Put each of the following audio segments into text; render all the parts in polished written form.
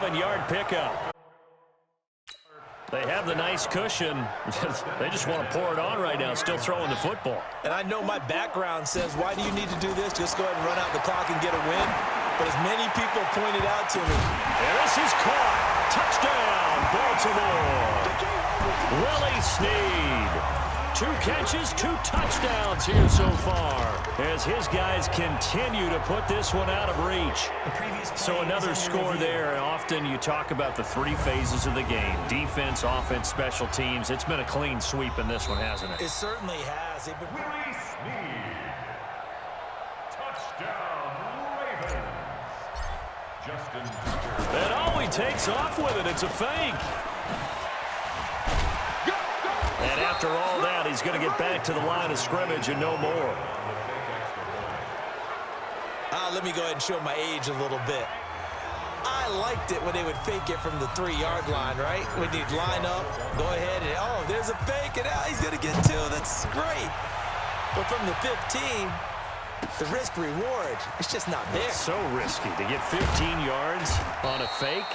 7-yard pickup. They have the nice cushion. They just want to pour it on right now, still throwing the football. And I know my background says, why do you need to do this? Just go ahead and run out the clock and get a win. But as many people pointed out to me. And this is caught. Touchdown, Baltimore. Willie Snead. 2 catches, 2 touchdowns here so far as his guys continue to put this one out of reach. So another score there. And often you talk about the 3 phases of the game: defense, offense, special teams. It's been a clean sweep in this one, hasn't it? It certainly has. Willie Snead. Touchdown, Ravens. Justin Tucker. And he takes off with it. It's a fake. And after all that, he's going to get back to the line of scrimmage and no more. Let me go ahead and show my age a little bit. I liked it when they would fake it from the 3-yard line, right? When you'd line up, go ahead and, oh, there's a fake, and now he's going to get 2. That's great. But from the 15, the risk-reward, it's just not there. It's so risky to get 15 yards on a fake.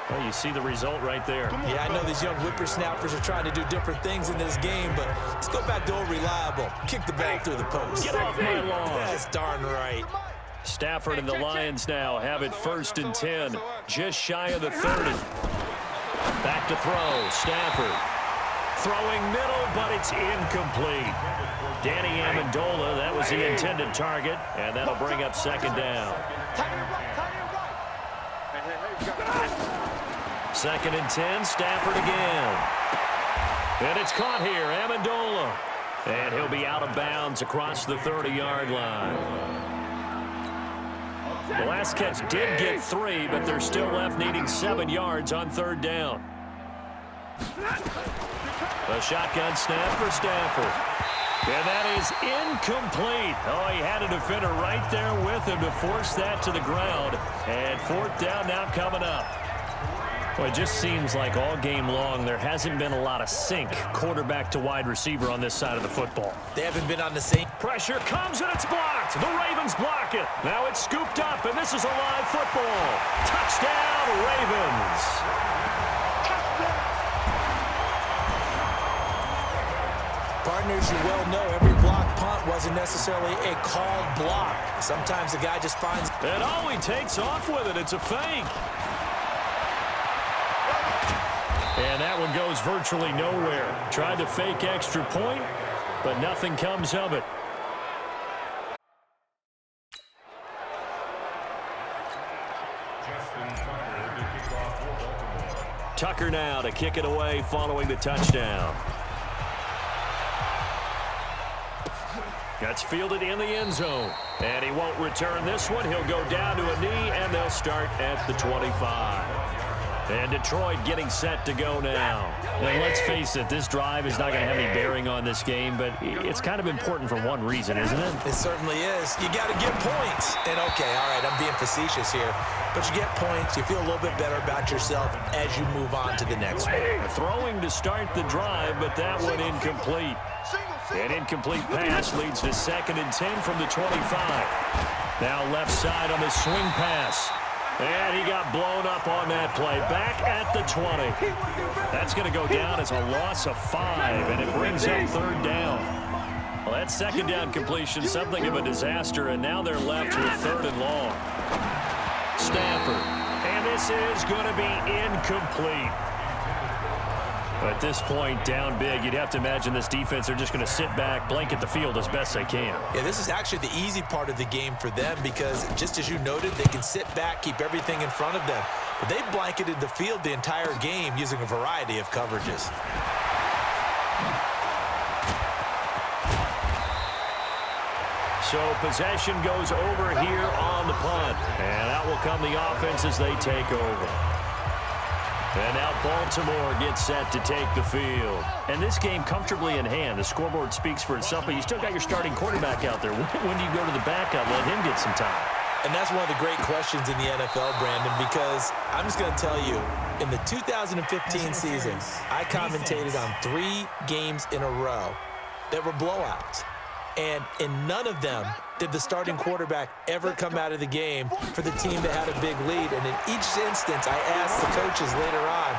Well, you see the result right there. Yeah, I know these young whippersnappers are trying to do different things in this game, but let's go back to old reliable. Kick the ball through the post. Get off my lawn. That's darn right. Stafford and the Lions now have it 1st and 10, just shy of the 30. Back to throw, Stafford. Throwing middle, but it's incomplete. Danny Amendola, that was the intended target, and that'll bring up 2nd down. 2nd and 10, Stafford again. And it's caught here, Amendola. And he'll be out of bounds across the 30-yard line. The last catch did get 3, but they're still left needing 7 yards on 3rd down. A shotgun snap for Stafford. And that is incomplete. Oh, he had a defender right there with him to force that to the ground. And 4th down now coming up. Well, it just seems like all game long there hasn't been a lot of sync quarterback to wide receiver on this side of the football. They haven't been on the same. Pressure comes and it's blocked. The Ravens block it. Now it's scooped up and this is a live football. Touchdown, Ravens. Partners, you well know every block punt wasn't necessarily a called block. Sometimes the guy just finds. And he takes off with it. It's a fake. And that one goes virtually nowhere. Tried to fake extra point, but nothing comes of it. Tucker now to kick it away following the touchdown. That's fielded in the end zone. And he won't return this one. He'll go down to a knee, and they'll start at the 25. And Detroit getting set to go now. And let's face it, this drive is not going to have any bearing on this game, but it's kind of important for one reason, isn't it? It certainly is. You got to get points. And, okay, all right, I'm being facetious here. But you get points, you feel a little bit better about yourself as you move on to the next one. Throwing to start the drive, but that one incomplete. An incomplete pass leads to 2nd and 10 from the 25. Now left side on the swing pass. And he got blown up on that play. Back at the 20. That's going to go down as a loss of 5, and it brings up 3rd down. Well, that 2nd down completion, something of a disaster, and now they're left with 3rd and long. Stafford. And this is going to be incomplete. At this point, down big, you'd have to imagine this defense are just going to sit back, blanket the field as best they can. Yeah, this is actually the easy part of the game for them because, just as you noted, they can sit back, keep everything in front of them. But they've blanketed the field the entire game using a variety of coverages. So possession goes over here on the punt. And out will come the offense as they take over. And now Baltimore gets set to take the field. And this game comfortably in hand. The scoreboard speaks for itself, but you still got your starting quarterback out there. When do you go to the backup? Let him get some time. And that's one of the great questions in the NFL, Brandon, because I'm just going to tell you, in the 2015 season, I commentated on 3 games in a row that were blowouts. And in none of them did the starting quarterback ever come out of the game for the team that had a big lead. And in each instance, I asked the coaches later on,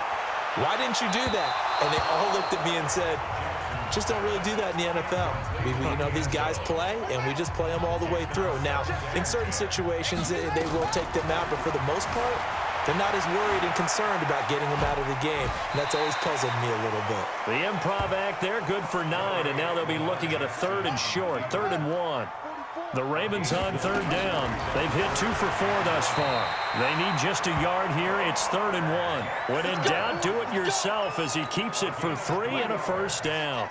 why didn't you do that? And they all looked at me and said, just don't really do that in the NFL. You know, these guys play, and we just play them all the way through. Now, in certain situations, they will take them out, but for the most part, they're not as worried and concerned about getting them out of the game. And that's always puzzled me a little bit. The improv act there, good for 9, and now they'll be looking at a 3rd and short, 3rd and 1. The Ravens on 3rd down. They've hit 2 for 4 thus far. They need just a yard here. It's 3rd and 1. When in doubt, do it yourself as he keeps it for 3 and a first down.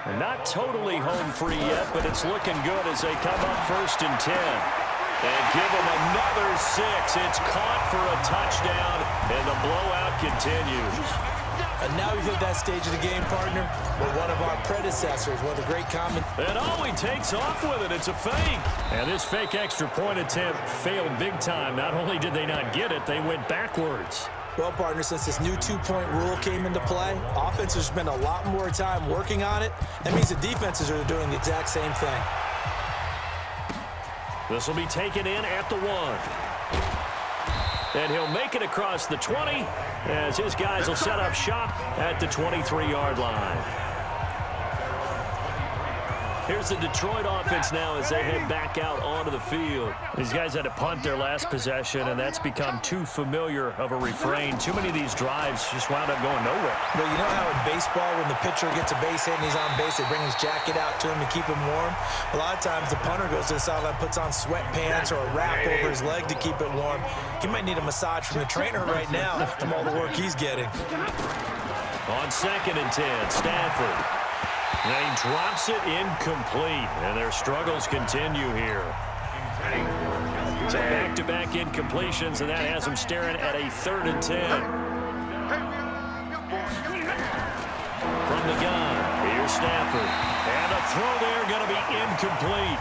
And not totally home free yet, but it's looking good as they come up 1st and 10. And give them another 6. It's caught for a touchdown, and the blowout continues. And now we've hit that stage of the game, partner, where one of our predecessors, one of the great common... And he takes off with it. It's a fake. And this fake extra point attempt failed big time. Not only did they not get it, they went backwards. Well, partner, since this new two-point rule came into play, offenses spend a lot more time working on it. That means the defenses are doing the exact same thing. This will be taken in at the 1. And he'll make it across the 20 as his guys will set up shop at the 23-yard line. Here's the Detroit offense now as they head back out onto the field. These guys had to punt their last possession, and that's become too familiar of a refrain. Too many of these drives just wound up going nowhere. Well, you know how in baseball when the pitcher gets a base hit and he's on base, they bring his jacket out to him to keep him warm? A lot of times the punter goes to the sideline, puts on sweatpants or a wrap over his leg to keep it warm. He might need a massage from the trainer right now from all the work he's getting. On 2nd and 10, Stafford. And he drops it incomplete, and their struggles continue here. So back-to-back incompletions, and that has them staring at a 3rd and 10. From the gun, here's Stafford. And a throw there going to be incomplete.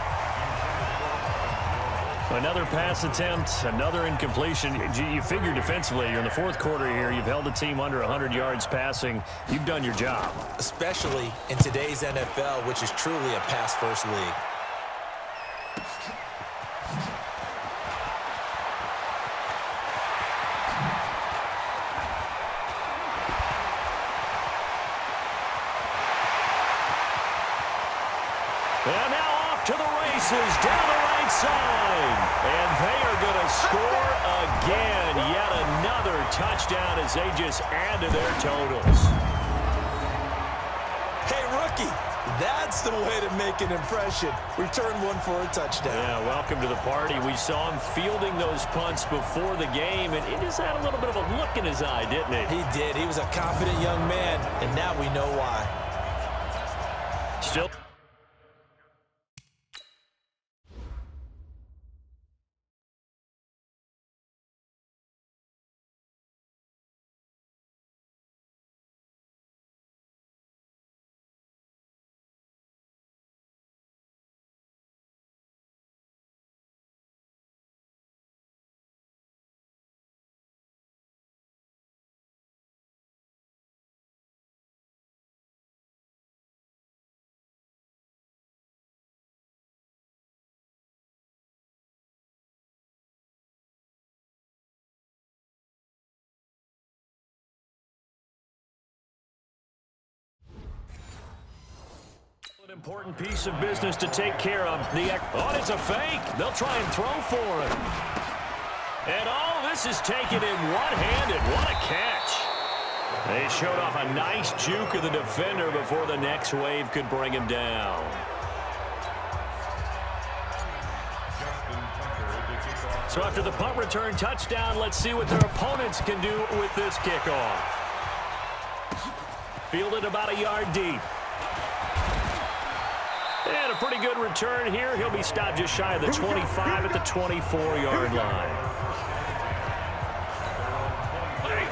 Another pass attempt, another incompletion. You figure defensively, you're in the 4th quarter here. You've held the team under 100 yards passing. You've done your job. Especially in today's NFL, which is truly a pass-first league. And now off to the races, down the right side. And they are going to score again. Yet another touchdown as they just add to their totals. Hey, rookie, that's the way to make an impression. Return one for a touchdown. Yeah, welcome to the party. We saw him fielding those punts before the game, and he just had a little bit of a look in his eye, didn't he? He did. He was a confident young man, and now we know why. Still... An important piece of business to take care of. It's a fake. They'll try and throw for it. And this is taken in one-handed. What a catch. They showed off a nice juke of the defender before the next wave could bring him down. So after the punt return touchdown, let's see what their opponents can do with this kickoff. Fielded about a yard deep. And a pretty good return here. He'll be stopped just shy of the 25 at the 24-yard line.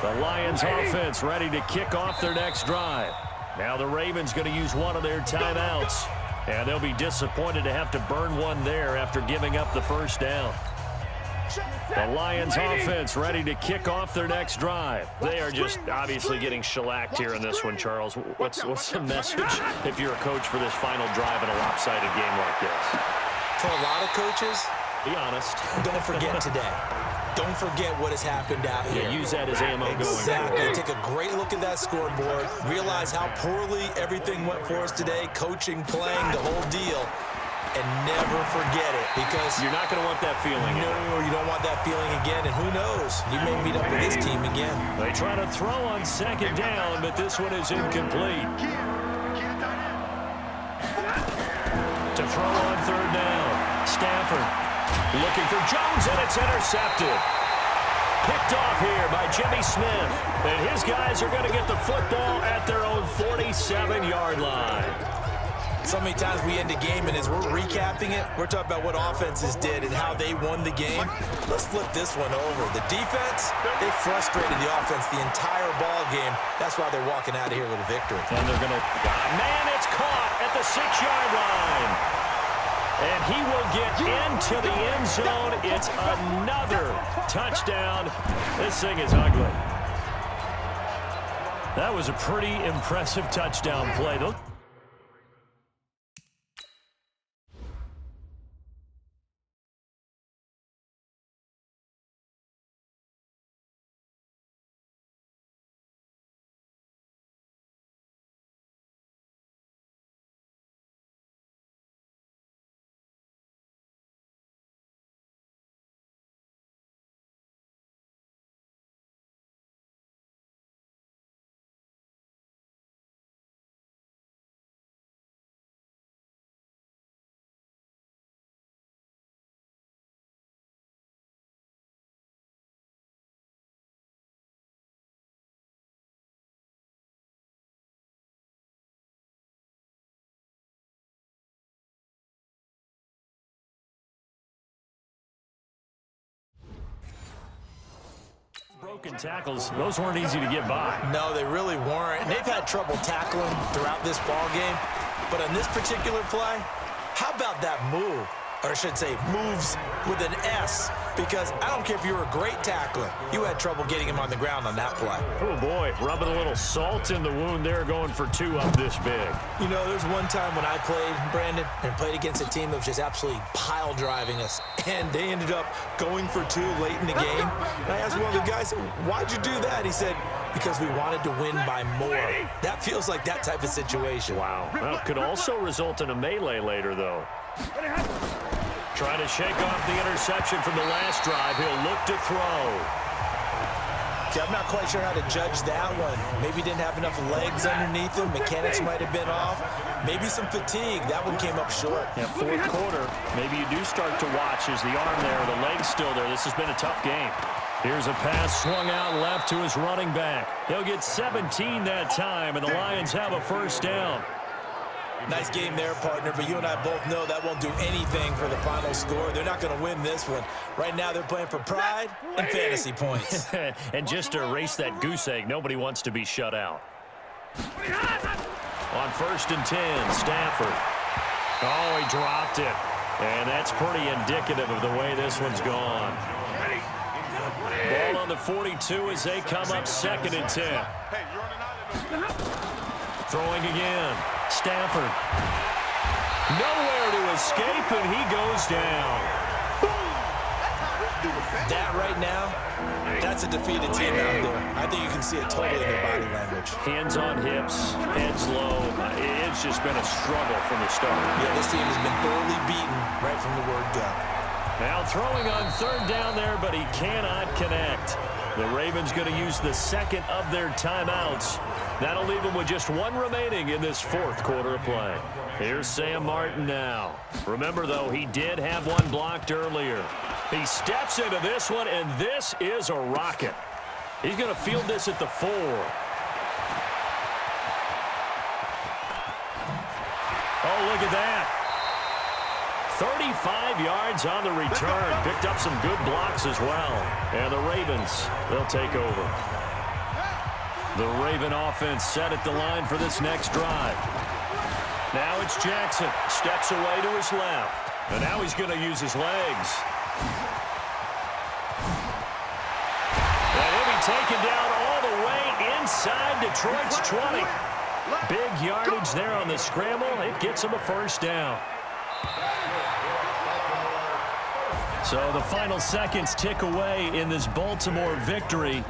The Lions offense ready to kick off their next drive. Now the Ravens going to use one of their timeouts. And they'll be disappointed to have to burn one there after giving up the first down. The Lions offense ready to kick off their next drive. They are just obviously getting shellacked here in this one, Charles. What's the message if you're a coach for this final drive in a lopsided game like this? for a lot of coaches, be honest. don't forget today. Don't forget what has happened out here. Use that as ammo going forward. Exactly. Take a great look at that scoreboard. Realize how poorly everything went for us today. Coaching, playing, the whole deal. And never forget it, because you're not going to want that feeling. No, you don't want that feeling again. And who knows? You may meet up with this team again. They try to throw on second down, but this one is incomplete. To throw on third down. Stafford looking for Jones, and it's intercepted. Picked off here by Jimmy Smith. And his guys are going to get the football at their own 47-yard line. So many times we end a game, and as we're recapping it, we're talking about what offenses did and how they won the game. Let's flip this one over. The defense, they frustrated the offense the entire ball game. That's why they're walking out of here with a victory. And they're going to... Man, it's caught at the 6-yard line. And he will get into the end zone. It's another touchdown. This thing is ugly. That was a pretty impressive touchdown play. Broken tackles, those weren't easy to get by. No, they really weren't. And they've had trouble tackling throughout this ball game. But on this particular play, how about that move? Or I should say moves with an S, because I don't care if you were a great tackler. You had trouble getting him on the ground on that play. Oh, boy, rubbing a little salt in the wound there, going for 2 up this big. You know, there's one time when I played, Brandon, and played against a team that was just absolutely pile driving us, and they ended up going for 2 late in the game. And I asked one of the guys, why'd you do that? He said, because we wanted to win by more. That feels like that type of situation. Wow. Well, could also result in a melee later, though. Trying to shake off the interception from the last drive. He'll look to throw. See, I'm not quite sure how to judge that one. Maybe didn't have enough legs underneath him. Mechanics might have been off. Maybe some fatigue. That one came up short. Yeah, fourth quarter. Maybe you do start to watch as the arm there, the leg's still there. This has been a tough game. Here's a pass swung out left to his running back. He'll get 17 that time, and the Lions have a first down. Nice game there, partner, but you and I both know that won't do anything for the final score. They're not going to win this one. Right now, they're playing for pride and fantasy points. And just to erase that goose egg, nobody wants to be shut out. On 1st and 10, Stafford. Oh, he dropped it. And that's pretty indicative of the way this one's gone. Ball on the 42 as they come up 2nd and 10. Throwing again. Stafford. Nowhere to escape, and he goes down. That right now, that's a defeated team out there. I think you can see it totally in their body language. Hands on hips, heads low. It's just been a struggle from the start. Yeah, this team has been thoroughly beaten right from the word go. Now throwing on 3rd down there, but he cannot connect. The Ravens going to use the 2nd of their timeouts. That'll leave them with just 1 remaining in this 4th quarter of play. Here's Sam Martin now. Remember, though, he did have 1 blocked earlier. He steps into this one, and this is a rocket. He's going to field this at the 4. Oh, look at that. 35 yards on the return. Picked up some good blocks as well. And the Ravens, they'll take over. The Raven offense set at the line for this next drive. Now it's Jackson. Steps away to his left. And now he's going to use his legs. And he'll be taken down all the way inside Detroit's 20. Big yardage there on the scramble. It gets him a first down. So the final seconds tick away in this Baltimore victory.